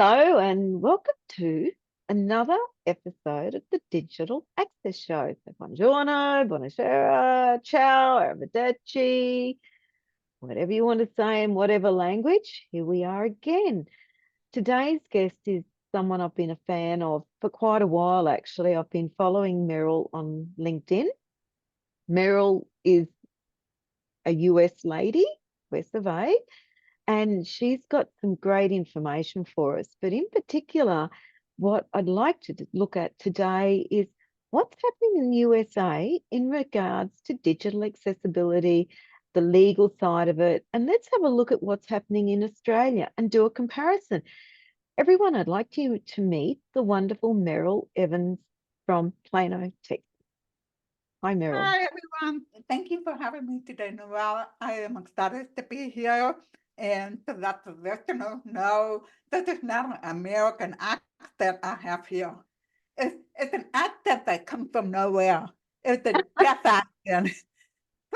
Hello and welcome to another episode of the Digital Access Show. So buongiorno, buonasera, ciao, arrivederci, whatever you want to say in whatever language. Here we are again. Today's guest is someone I've been a fan of for quite a while, actually. I've been following Meryl on LinkedIn. Meryl is a US lady, US of A, and she's got some great information for us. But in particular, what I'd like to look at today is what's happening in the USA in regards to digital accessibility, the legal side of it, and let's have a look at what's happening in Australia and do a comparison. Everyone, I'd like you to meet the wonderful Meryl Evans from Plano, Texas. Hi, Meryl. Hi, everyone. Thank you for having me today, Noelle. I am excited to be here and to let the listeners know that it's not an American accent I have here. It's an accent that comes from nowhere. It's a deaf accent.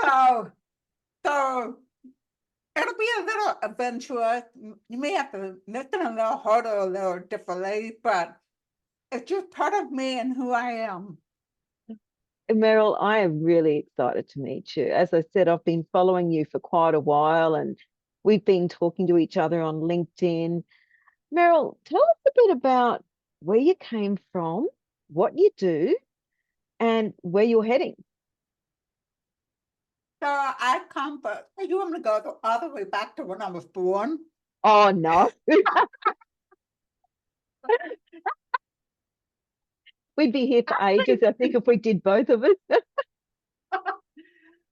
So, so it'll be a little adventurous. You may have to listen a little harder, a little differently, but it's just part of me and who I am. Meryl, I am really excited to meet you. As I said, I've been following you for quite a while and we've been talking to each other on LinkedIn. Meryl, tell us a bit about where you came from, what you do, and where you're heading. So I come, but you want me to go all the way back to when I was born? Oh, no. We'd be here for ages, I think, if we did both of us.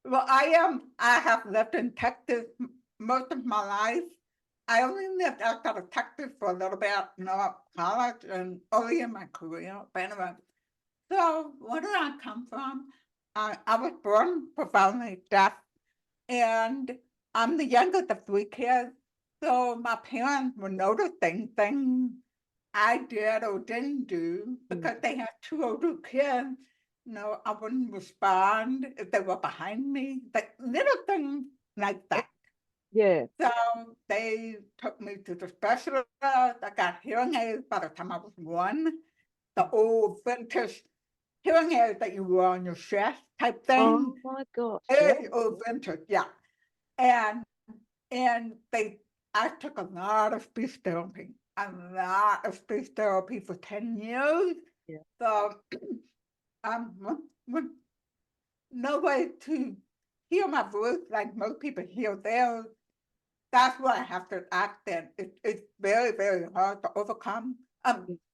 Well, I have lived in Texas most of my life. I only lived outside of Texas for a little bit, college and early in my career. But anyway, so where did I come from? I was born profoundly deaf, and I'm the youngest of three kids. So my parents were noticing things I did or didn't do because they had two older kids. I wouldn't respond if they were behind me, like little things like that. Yeah. So they took me to the specialist. I got hearing aids by the time I was one, the old vintage hearing aids that you wear on your chest type thing. Oh my gosh. Yeah. Very old vintage, yeah. And and I took a lot of speech therapy for 10 years. Yeah. So when no way to hear my voice like most people hear theirs. That's what I have to act in. It's very, very hard to overcome.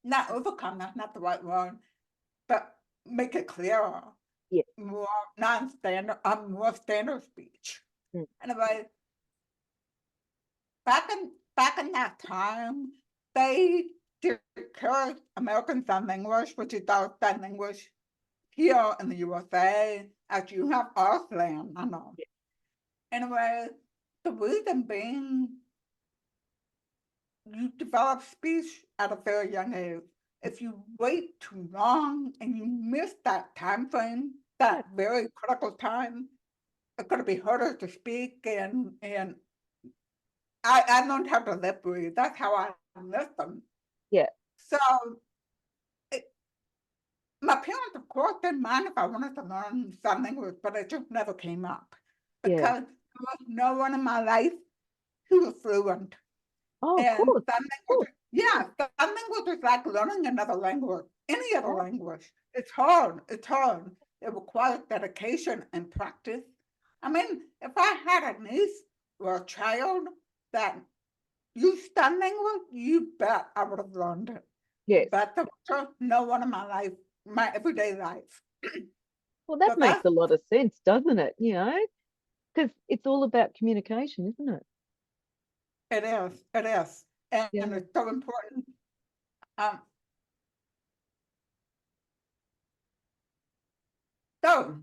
Not overcome, that's not the right word, but make it clearer, Yeah. more non-standard, more standard speech. Mm. Anyway, back in that time, they declared American Sign Language, which is our sign language here in the USA, as you have Auslan, I know. Anyway, the reason being you develop speech at a very young age. If you wait too long and you miss that time frame, that very critical time, it's going to be harder to speak. And I learned how to lip read. That's how I listen. Yeah. So it, my parents, of course, didn't mind if I wanted to learn sign language, but it just never came up Yeah. because there was no one in my life who was fluent. Oh, of And course. sign Of course. language, yeah, sign language is like learning another language, any other Yeah. language. It's hard. It's hard. It requires dedication and practice. I mean, if I had a niece or a child that used sign language, you bet I would have learned it. Yes. But there was no one in my life, my everyday life. Well, that So makes that's a lot of sense, doesn't it? Because it's all about communication, isn't it? it is. It is. And Yeah. it's so important. Um, so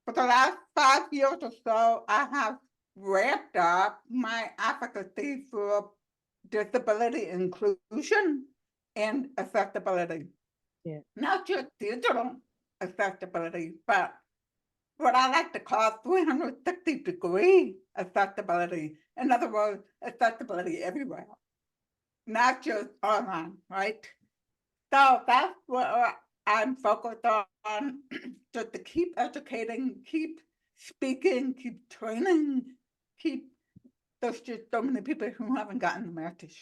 for the last 5 years or so, I have ramped up my advocacy for disability inclusion and accessibility. Yeah. Not just digital accessibility, but what I like to call 360-degree accessibility. In other words, accessibility everywhere. not just online, right? So that's what I'm focused on, just to keep educating, keep speaking, keep training, keep there's just so many people who haven't gotten the message.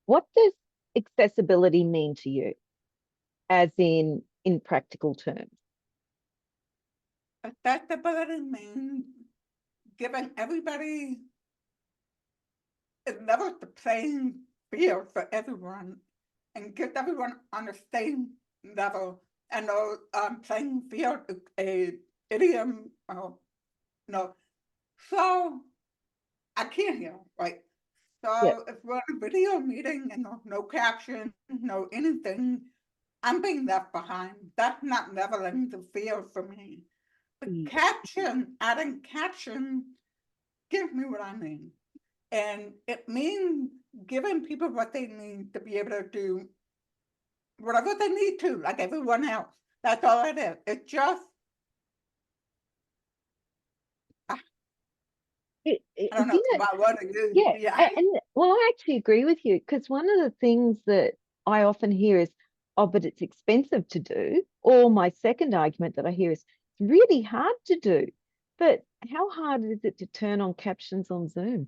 What does accessibility mean to you, as in practical terms? Accessibility means giving everybody it levels the playing field for everyone and get everyone on the same level. And know playing field is a idiom. No, so I can't hear right. Yeah. So if we're in a video meeting and no caption, no anything, I'm being left behind. That's not leveling the field for me. The caption, adding caption, gives me what I mean. And it means giving people what they need to be able to do whatever they need to, like everyone else. That's all it is. It's just, I don't know, You know, about what it is. yeah, Yeah. and well, I actually agree with you, because one of the things that I often hear is, oh, but it's expensive to do. Or my second argument that I hear is, it's really hard to do. But how hard is it to turn on captions on Zoom?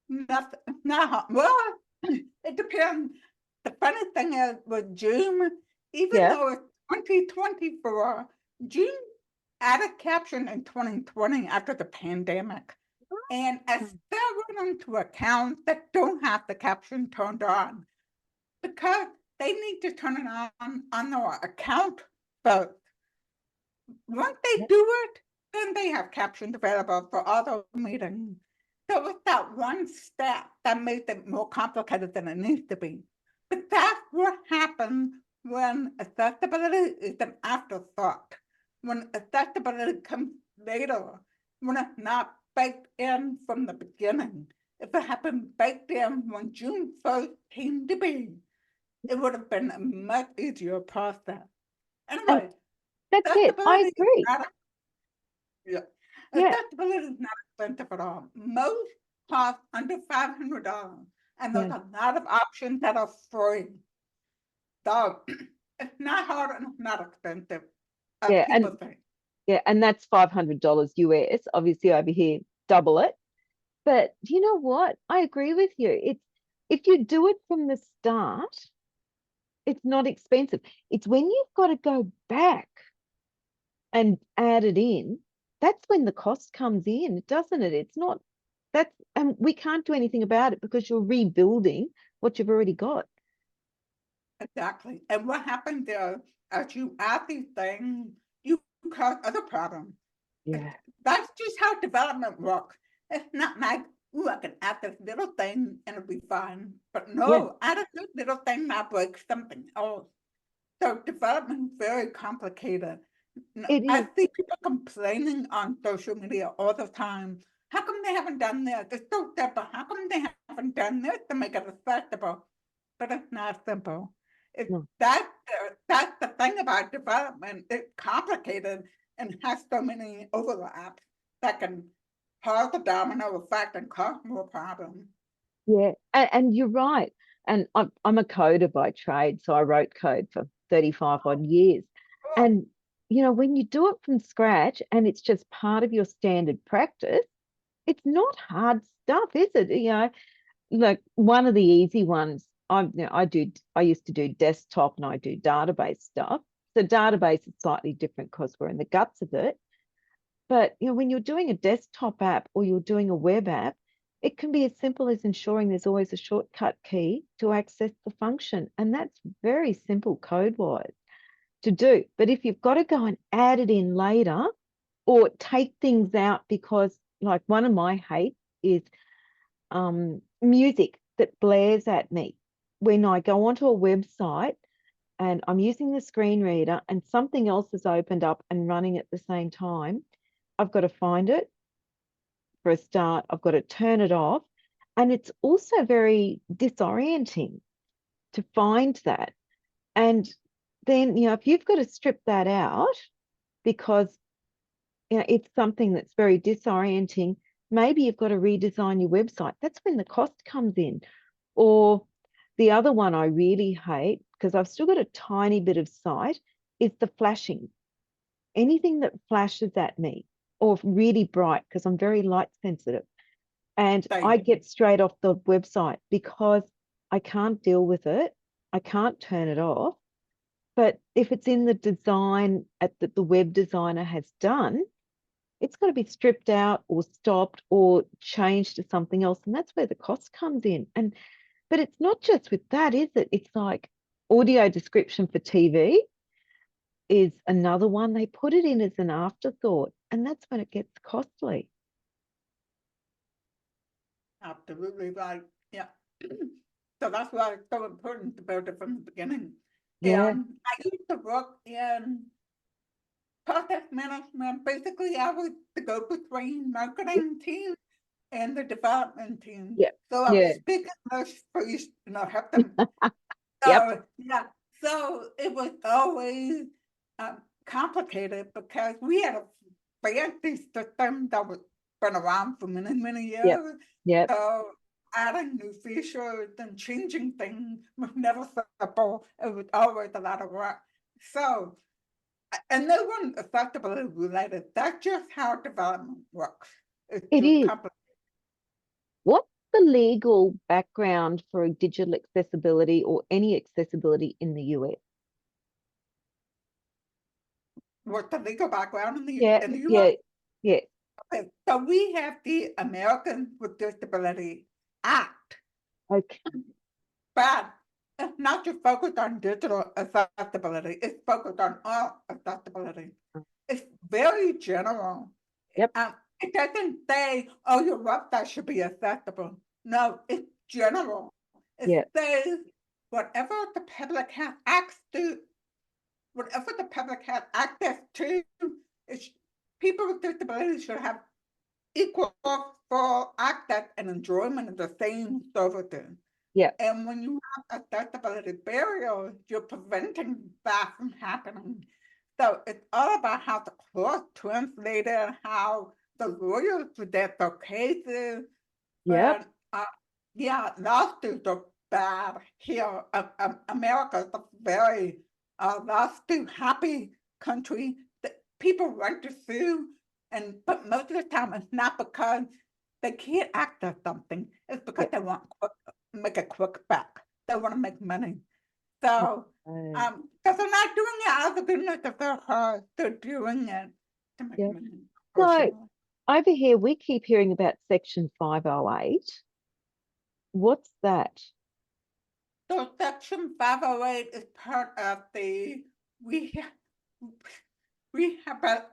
Nothing, not, well, it depends. The funny thing is with June, even Yeah. though it's 2024, June added caption in 2020 after the pandemic. And I still run into accounts that don't have the caption turned on because they need to turn it on their account first. Once they Yeah. do it, then they have captions available for other meetings. So it's that one step that makes it more complicated than it needs to be. But that's what happens when accessibility is an afterthought. When accessibility comes later, when it's not baked in from the beginning. If it had been baked in when June 1st came to be, it would have been a much easier process. And Anyway, that's it. I accessibility is agree. not yeah. Yeah. Accessibility is not expensive at all. Most cost under $500, and there's Yeah. a lot of options that are free. So it's not hard and it's not expensive, as Yeah. people think. And that's $500 US. Obviously, over here, double it. But you know what? I agree with you. It's, if you do it from the start, it's not expensive. It's when you've got to go back and add it in, that's when the cost comes in, doesn't it? It's not, that's, and we can't do anything about it because you're rebuilding what you've already got. Exactly. And what happens there, as you add these things, you cause other problems. Yeah. That's just how development works. It's not like, ooh, I can add this little thing and it'll be fine. But Yeah. no, add this little thing that breaks something else. So development is very complicated. It I is. see people complaining on social media all the time. How come they haven't done this? It's so simple. How come they haven't done this to make it acceptable? But it's not simple. It No. that's the thing about development. It's complicated and has so many overlaps that can cause a domino effect and cause more problems. Yeah. And you're right. And I'm a coder by trade. So I wrote code for 35 odd years. Oh, And, when you do it from scratch and it's just part of your standard practice, it's not hard stuff, is it? Like one of the easy ones, I used to do desktop and I do database stuff. So database is slightly different because we're in the guts of it. But when you're doing a desktop app or you're doing a web app, it can be as simple as ensuring there's always a shortcut key to access the function. And that's very simple code-wise to do. But if you've got to go and add it in later or take things out, because like one of my hates is music that blares at me when I go onto a website and I'm using the screen reader and something else has opened up and running at the same time. I've got to find it for a start. I've got to turn it off. And it's also very disorienting to find that. And then, if you've got to strip that out because it's something that's very disorienting, maybe you've got to redesign your website. That's when the cost comes in. Or the other one I really hate, because I've still got a tiny bit of sight, is the flashing. Anything that flashes at me or really bright, because I'm very light sensitive. And I Same. get straight off the website because I can't deal with it. I can't turn it off. But if it's in the design that the web designer has done, it's got to be stripped out or stopped or changed to something else. And that's where the cost comes in. And but it's not just with that, is it? It's like audio description for TV is another one. They put it in as an afterthought, and that's when it gets costly. Absolutely right. Yeah. So that's why it's so important to build it from the beginning. Yeah, And I used to work in project management. Basically, I was the go-between yep, marketing team and the development team. yep, So I yeah, was speaking English for each, help them. yep, So yeah, so it was always complicated because we had a fancy system that was been around for many, many yep, years. yep. So adding new features and changing things was never simple. It was always a lot of work. So, and they weren't effectively related. That's just how development works. It's It too is. complicated. What's the legal background for digital accessibility or any accessibility in the US? What's the legal background in the Yeah, US? yeah, yeah. Okay, so we have the American with Disability Act, Okay. but it's not just focused on digital accessibility, it's focused on all accessibility. It's very general. Yep, It doesn't say, oh, your website should be accessible. No, it's general. It yep, says whatever the public has access to, whatever the public has access to, it's, people with disabilities should have equal for access and enjoyment of the same services. yep, And when you have accessibility barriers, you're preventing that from happening. So it's all about how the court translated, how the lawyers present their cases. yep, But yeah, lawsuits are bad here. America is a very lawsuit happy country. That people want to sue, but most of the time it's not because they can't access something. It's because yep. they want make a quick buck. They want to make money. So Oh, because they're not doing it out of the goodness of their heart, they're doing it to make yeah. money, So unfortunately. over here, we keep hearing about Section 508. What's that? So section 508 is part of the reha- rehabil-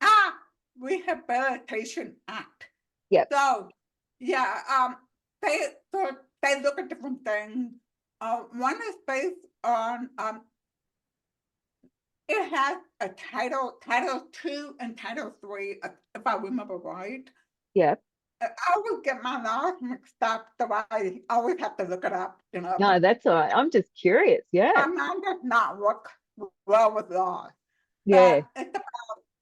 ah, Rehabilitation Act. Yep, So yeah, they so they look at different things. One is based on it has a title 2 and title 3, if I remember right. yep. I always get my laws mixed up, so I always have to look it up, No, that's all right. I'm just curious. my Yeah, mind does not work well with laws, yeah, but it's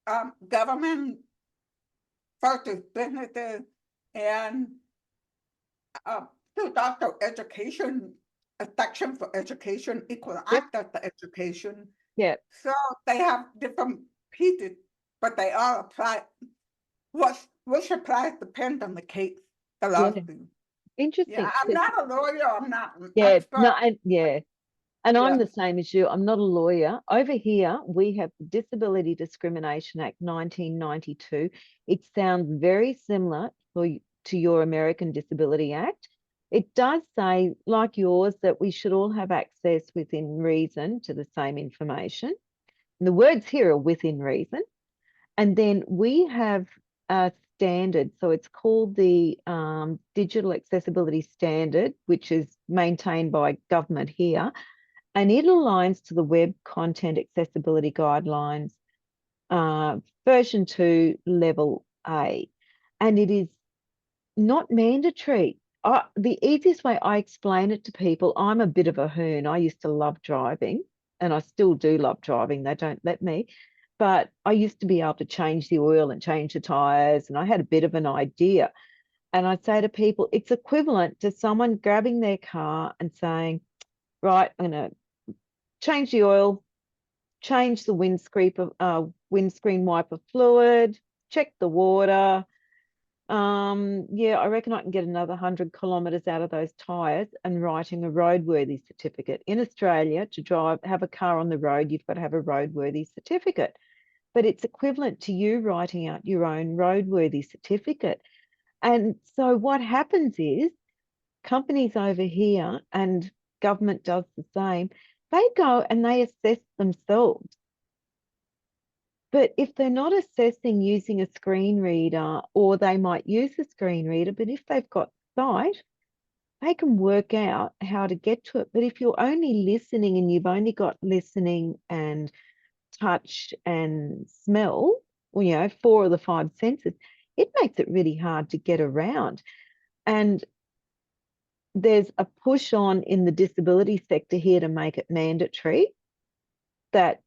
about government versus businesses and there's also education, a section for education, equal yep, access to education. yep, So they have different pieces, but they all apply. Which applies depends on the case, the yeah. lawsuit. Yeah, Interesting. I'm not a lawyer, I'm not an Yeah, no, expert. yeah. And I'm Yeah, the same as you. I'm not a lawyer. Over here, we have the Disability Discrimination Act 1992. It sounds very similar to your American Disability Act. It does say, like yours, that we should all have access within reason to the same information. And the words here are within reason. And then we have a standard. So it's called the Digital Accessibility Standard, which is maintained by government here, and it aligns to the Web Content Accessibility Guidelines, version 2, level A. And it is not mandatory. The easiest way I explain it to people, I'm a bit of a hoon. I used to love driving, and I still do love driving. They don't let me. but I used to be able to change the oil and change the tires, and I had a bit of an idea. And I say to people, it's equivalent to someone grabbing their car and saying, right, I'm going to change the oil, change the windscreen wiper fluid, check the water. Yeah, I reckon I can get another 100 kilometres out of those tyres, and writing a roadworthy certificate. In Australia, to have a car on the road, you've got to have a roadworthy certificate. But it's equivalent to you writing out your own roadworthy certificate. And so what happens is companies over here, and government does the same, they go and they assess themselves. But if they're not assessing using a screen reader, or they might use a screen reader, but if they've got sight, they can work out how to get to it. But if you're only listening and you've only got listening and touch and smell, well, 4 of the 5 senses, it makes it really hard to get around. And there's a push on in the disability sector here to make it mandatory that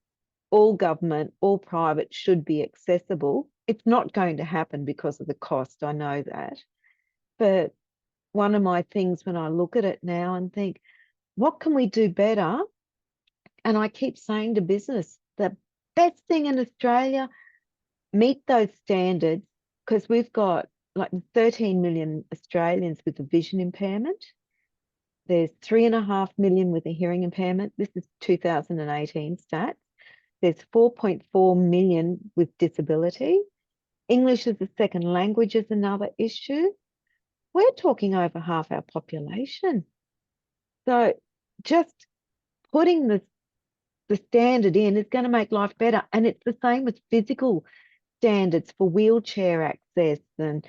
all government, all private should be accessible. It's not going to happen because of the cost, I know that. But one of my things when I look at it now and think, what can we do better? And I keep saying to business, the best thing in Australia, meet those standards, because we've got like 13 million Australians with a vision impairment. There's 3.5 million with a hearing impairment. This is 2018 stats. There's 4.4 million with disability. English as a second language is another issue. We're talking over half our population. So just putting the standard in is going to make life better. And it's the same with physical standards for wheelchair access and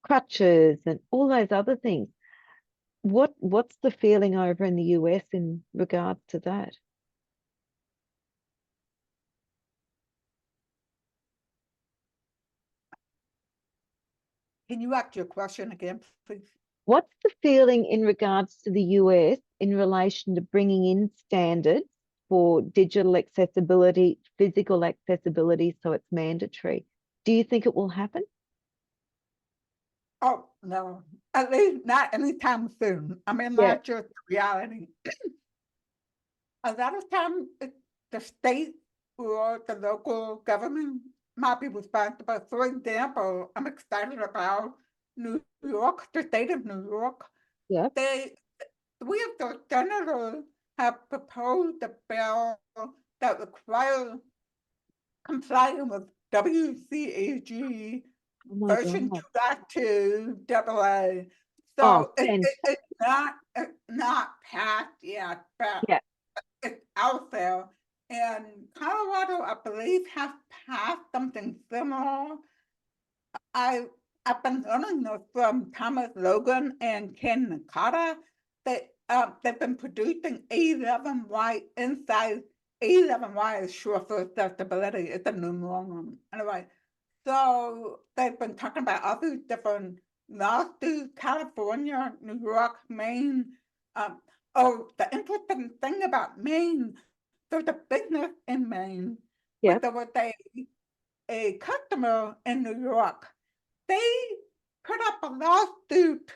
crutches and all those other things. What's the feeling over in the US in regards to that? Can you ask your question again, please? What's the feeling in regards to the US in relation to bringing in standards for digital accessibility, physical accessibility, so it's mandatory? Do you think it will happen? Oh, no, at least not anytime soon. I mean, Yeah, that's just reality. A lot of times, the state or the local government might be responsible. For example, I'm excited about New York, the state of New York. yeah, They, we of the senators have proposed a bill that requires complying with WCAG oh my version God. 2.2 AA. Oh, So fantastic. it's not passed yet, but Yeah, it's out there. And Colorado, I believe, has passed something similar. I I've been learning this from Thomas Logan and Ken Nakata. They've been producing A11Y inside. A11Y is short for accessibility. It's a numeral. Anyway, so they've been talking about all these different lawsuits, California, New York, Maine. Um, oh, the interesting thing about Maine, there's a business in Maine, yeah. but there was a customer in New York. They put up a lawsuit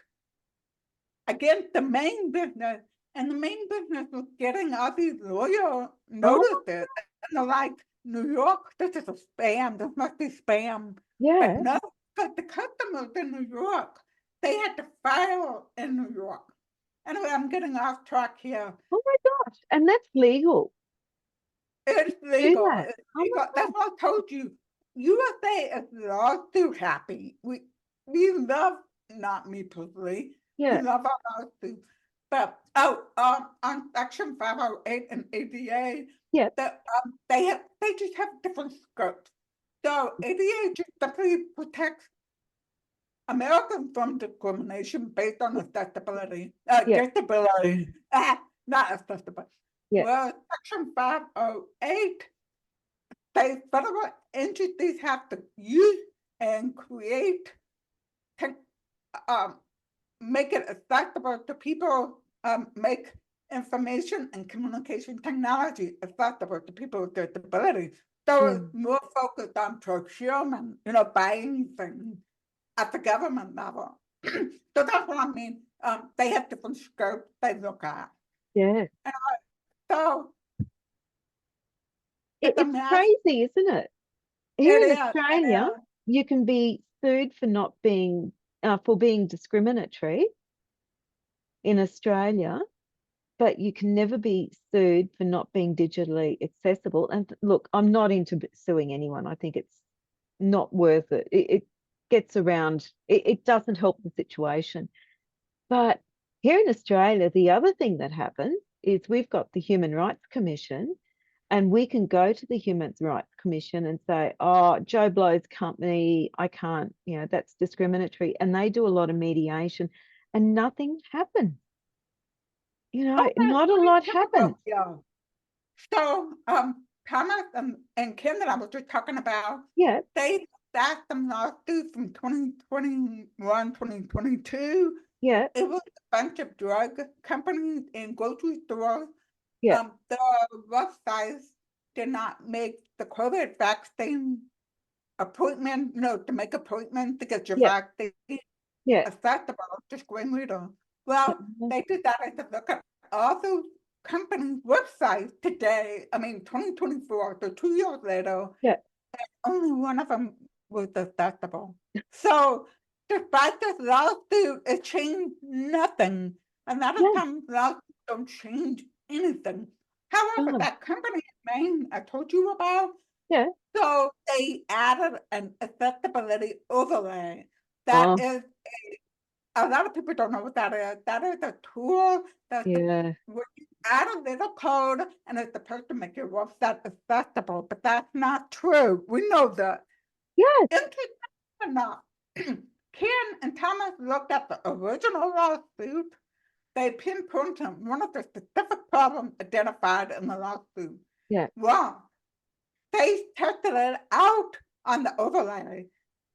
against the main business, and the main business was getting all these lawyer Oh, notices. And they're like, New York, this is a spam. This must be spam. But yeah. no, because the customers in New York, they had to file in New York. Anyway, I'm getting off track here. Oh my gosh. And that's legal. It's Do legal. that. It's Oh legal. my That's God. what I told you. USA is lawsuit happy. We love, not me personally, we Yeah, love our lawsuits. But on Section 508 and ADA, yeah, they just have different scopes. So ADA just simply protects Americans from discrimination based on accessibility, yeah, disability, not accessibility. yeah, Well, Section 508, they federal entities have to use and create, um, make it accessible to people, make information and communication technology accessible to people with disabilities. So Yeah. it's more focused on procurement, buying things at the government level. So that's what I mean. They have different scopes they look at. Yeah. And so it's a It's mess. crazy, isn't it? Here It in is. It Australia, is. you can be sued for not being for being discriminatory in Australia, but you can never be sued for not being digitally accessible. And look, I'm not into suing anyone. I think it's not worth it. It gets around, it doesn't help the situation. But here in Australia, the other thing that happens is we've got the Human Rights Commission, and we can go to the Human Rights Commission and say, oh, Joe Blow's company, I can't, that's discriminatory. And they do a lot of mediation and nothing happens. Okay, Not a pretty lot happens. typical. Yeah. So, Thomas and Kim that I was just talking about, Yeah, they stacked them lawsuits from 2021, 2022. yeah, It was a bunch of drug companies and grocery stores. yeah, The websites did not make the COVID vaccine appointment, to make appointments to get your yeah, vaccine yeah, acceptable to screen reader. yeah, Well, they did that. I said, look at all those companies' websites today. I mean, 2024, so 2 years later, yeah, only one of them was acceptable. So, despite this lawsuit, it changed nothing. A lot of yeah, times, lawsuits don't change anything. However, oh, that company in Maine I told you about, yeah, so they added an accessibility overlay. That oh, is, a lot of people don't know what that is. That is a tool yeah, where you add a little code and it's supposed to make your website accessible, but that's not true. We know that. yes, Interesting enough, Ken and Thomas looked at the original lawsuit. They pinpointed one of the specific problems identified in the lawsuit. yeah, Well, they tested it out on the overlay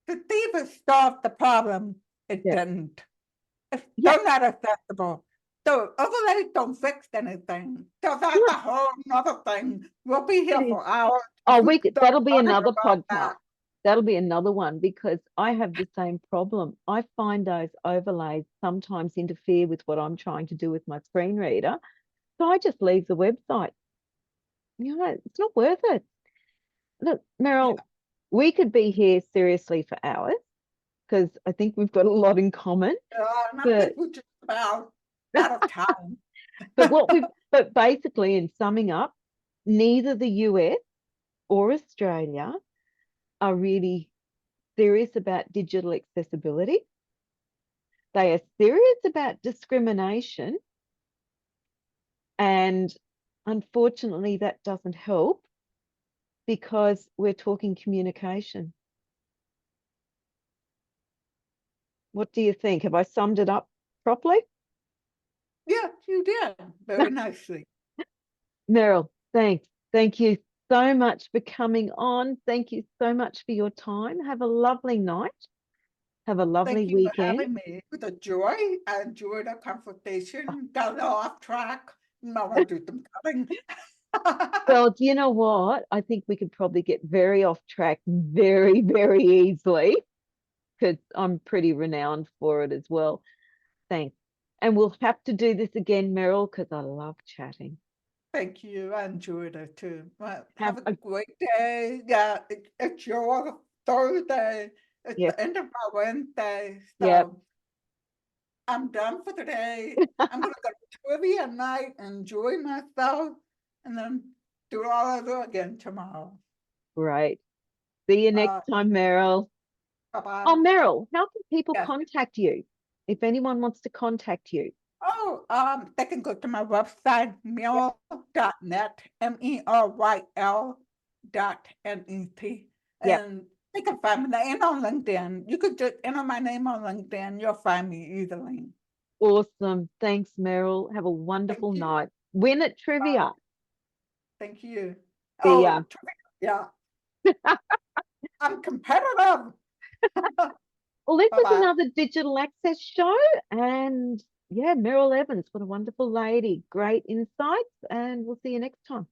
to see if it solved the problem. It yeah, didn't. It's yeah. still not acceptable. So overlays don't fix anything. So that's a No, whole nother thing. We'll be it here is. for hours. Oh, We could talk that'll be longer another about podcast. that. That'll be another one because I have the same problem. I find those overlays sometimes interfere with what I'm trying to do with my screen reader. So I just leave the website. It's not worth it. Look, Yeah. Meryl, we could be here seriously for hours because I think we've got a lot in common. And I think But we're just about out of time. but basically, in summing up, neither the US or Australia are really serious about digital accessibility. They are serious about discrimination. And unfortunately, that doesn't help because we're talking communication. What do you think? Have I summed it up properly? Yeah, you did very nicely. Meryl, thanks. Thank you so much for coming on. Thank you so much for your time. Have a lovely night. Have a lovely Thank you for weekend. having me. With a joy. I enjoyed our conversation. Got a little off track. Now I do some cutting. Well, do you know what? I think we could probably get very off track very, very easily because I'm pretty renowned for it as well. Thanks. And we'll have to do this again, Meryl, because I love chatting. Thank you. I enjoyed it too. Well, Have have a a great day. Yeah, it's your Thursday. It's yes, the end of my Wednesday. yep. So I'm done for today. I'm gonna go to trivia night, enjoy myself, and then do it all over again tomorrow. Great. See you next Uh, time, Meryl. bye-bye. Oh, Meryl, how can people Yes. contact you if anyone wants to contact you? Oh, they can go to my website, meryl.net, MERYL.net, Yep. and they can find me there and on LinkedIn. You could just enter my name on LinkedIn. You'll find me easily. Awesome. Thanks, Meryl. Have a Thank wonderful you. night. Win at trivia. Thank you. See Oh, ya. yeah, I'm competitive. Well, this is Bye-bye. another digital access show. And yeah, Meryl Evans, what a wonderful lady. Great insights. And we'll see you next time.